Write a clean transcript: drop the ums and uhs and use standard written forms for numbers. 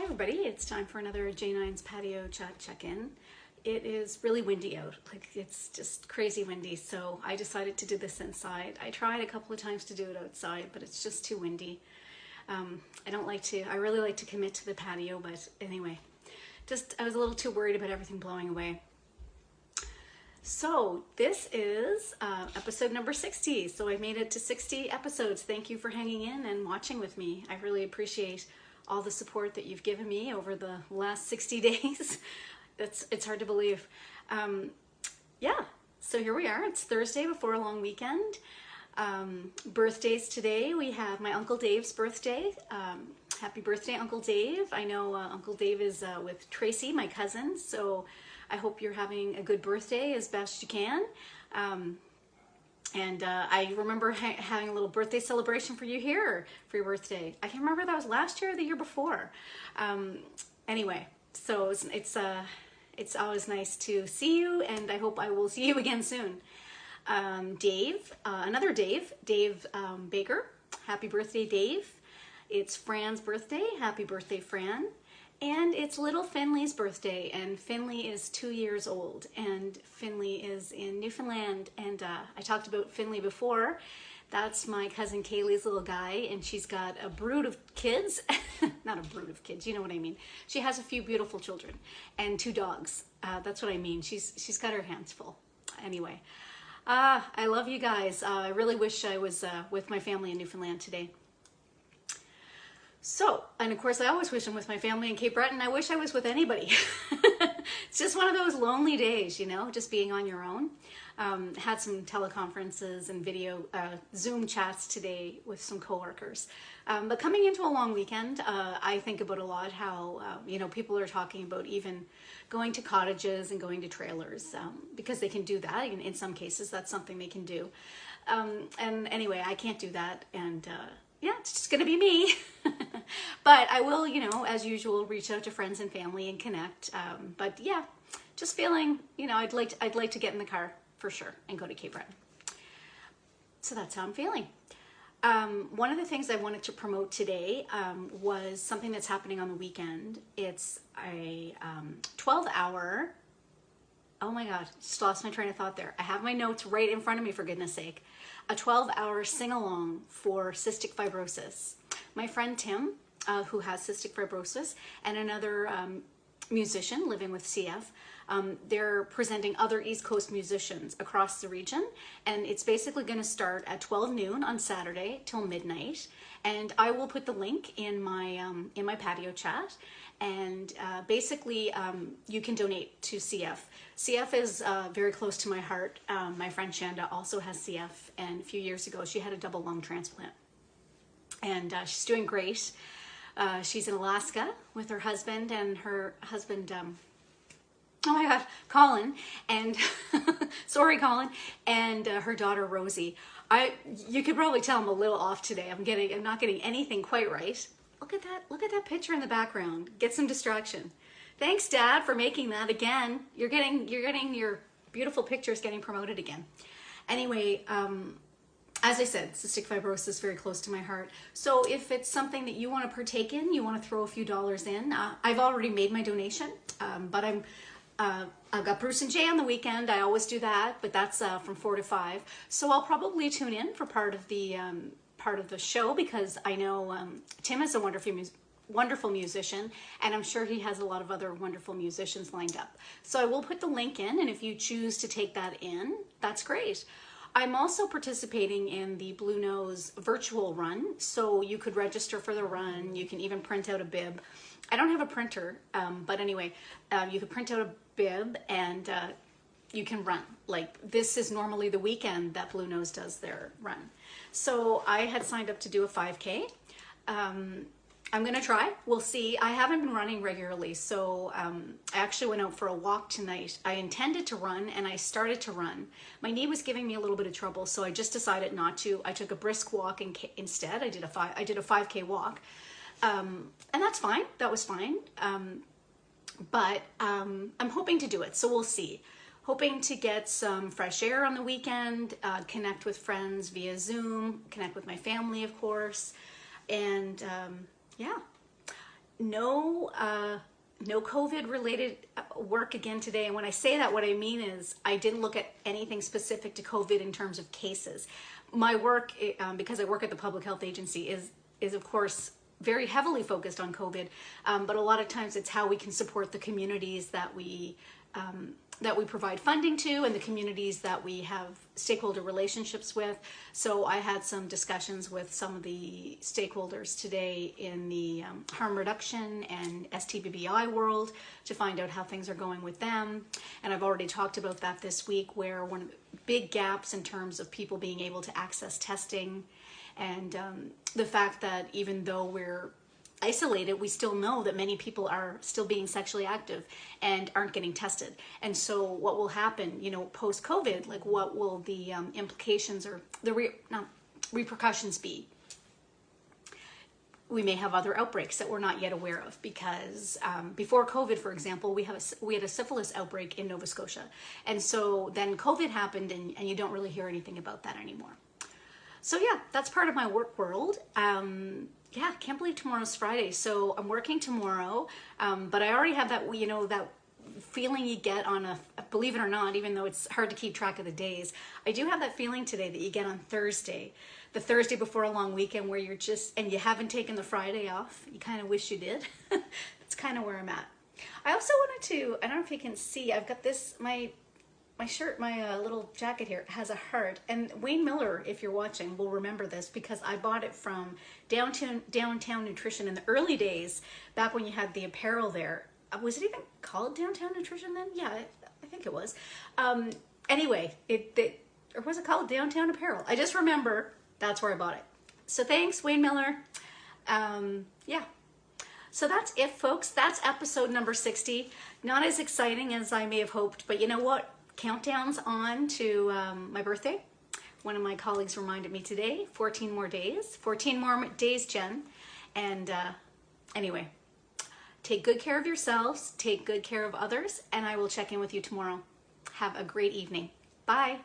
everybody, it's time for another J9’s Patio Chat check-in. It is really windy out, like it's just crazy windy, so I decided to do this inside. I tried a couple of times to do it outside, but it's just too windy. I really like to commit to the patio, but anyway, I was a little too worried about everything blowing away. So this is episode number 60. So I made it to 60 episodes. Thank you for hanging in and watching with me. I really appreciate all the support that you've given me over the last 60 days. It's hard to believe. Yeah, so here we are. It's Thursday before a long weekend. Birthdays today. We have my Uncle Dave's birthday. Happy birthday, Uncle Dave. I know Uncle Dave is with Tracy, my cousin, so I hope you're having a good birthday as best you can. I remember having a little birthday celebration for you here for your birthday. I can't remember if that was last year or the year before. Anyway, so it's always nice to see you, and I hope I will see you again soon. Dave, another Dave Baker. Happy birthday, Dave. It's Fran's birthday. Happy birthday, Fran. And it's little Finley's birthday, and Finley is 2 years old, and Finley is in Newfoundland, and I talked about Finley before. That's my cousin Kaylee's little guy, and she's got a brood of kids. Not a brood of kids, you know what I mean. She has a few beautiful children and 2 dogs. That's what I mean. She's got her hands full. Anyway, I love you guys. I really wish I was with my family in Newfoundland today. So, and of course I always wish I'm with my family in Cape Breton. I wish I was with anybody. It's just one of those lonely days, you know, just being on your own. Had some teleconferences and video Zoom chats today with some coworkers. But coming into a long weekend, I think about a lot how, you know, people are talking about even going to cottages and going to trailers because they can do that. In some cases, that's something they can do. And anyway, I can't do that. And yeah, it's just gonna be me. But I will, you know, as usual, reach out to friends and family and connect. But yeah, just feeling, you know, I'd like to get in the car for sure and go to Cape Breton. So that's how I'm feeling. One of the things I wanted to promote today was something that's happening on the weekend. It's a 12-hour, oh my God, just lost my train of thought there. I have my notes right in front of me, for goodness sake. A 12-hour sing-along for cystic fibrosis. My friend Tim, who has cystic fibrosis, and another musician living with CF, they're presenting other East Coast musicians across the region, and it's basically going to start at 12 noon on Saturday till midnight. And I will put the link in my patio chat, and basically you can donate to CF. CF is very close to my heart. My friend Shanda also has CF, and a few years ago she had a double lung transplant, and she's doing great. She's in Alaska with her husband, and her husband, oh my God, Colin, and sorry, Colin, and her daughter Rosie. You could probably tell I'm a little off today. I'm not getting anything quite right. Look at that picture in the background. Get some distraction. Thanks, Dad, for making that again. You're getting your beautiful pictures getting promoted again. Anyway, as I said, cystic fibrosis is very close to my heart. So if it's something that you want to partake in, you want to throw a few dollars in, I've already made my donation, but I've got Bruce and Jay on the weekend. I always do that, but that's from 4 to 5. So I'll probably tune in for part of the show, because I know Tim is a wonderful musician, and I'm sure he has a lot of other wonderful musicians lined up. So I will put the link in, and if you choose to take that in, that's great. I'm also participating in the Blue Nose virtual run, so you could register for the run. You can even print out a bib. I don't have a printer, but anyway, you can print out a bib, and you can run. Like, this is normally the weekend that Blue Nose does their run. So I had signed up to do a 5K. I'm gonna try, we'll see. I haven't been running regularly, so I actually went out for a walk tonight. I intended to run, and I started to run. My knee was giving me a little bit of trouble, so I just decided not to. I took a brisk walk instead. I did a 5K walk, and that's fine. That was fine. But I'm hoping to do it, so we'll see. Hoping to get some fresh air on the weekend, connect with friends via Zoom, connect with my family, of course, and yeah. no COVID related work again today. And when I say that, what I mean is I didn't look at anything specific to COVID in terms of cases. My work, because I work at the public health agency, is of course very heavily focused on COVID, but a lot of times it's how we can support the communities that we provide funding to, and the communities that we have stakeholder relationships with. So I had some discussions with some of the stakeholders today in the harm reduction and STBBI world to find out how things are going with them. And I've already talked about that this week, where one of the big gaps in terms of people being able to access testing, and the fact that even though we're isolated, we still know that many people are still being sexually active and aren't getting tested. And so what will happen, post-COVID, like what will the implications or the repercussions be? We may have other outbreaks that we're not yet aware of, because before COVID, for example, we had a syphilis outbreak in Nova Scotia. And so then COVID happened, and you don't really hear anything about that anymore. So yeah, that's part of my work world. Yeah, can't believe tomorrow's Friday. So I'm working tomorrow, but I already have that, that feeling you get on believe it or not, even though it's hard to keep track of the days, I do have that feeling today that you get on Thursday, the Thursday before a long weekend, where and you haven't taken the Friday off. You kind of wish you did. That's kind of where I'm at. I also wanted to, I don't know if you can see, I've got this, my shirt, my little jacket here has a heart, and Wayne Miller, if you're watching, will remember this, because I bought it from Downtown Nutrition in the early days, back when you had the apparel there. Was it even called Downtown Nutrition then? Yeah, I think it was. Anyway, or was it called Downtown Apparel? I just remember that's where I bought it. So thanks, Wayne Miller. Yeah. So that's it, folks. That's episode number 60. Not as exciting as I may have hoped, but you know what? Countdown's on to my birthday. One of my colleagues reminded me today, 14 more days. 14 more days, Jen. And anyway, take good care of yourselves, take good care of others, and I will check in with you tomorrow. Have a great evening. Bye.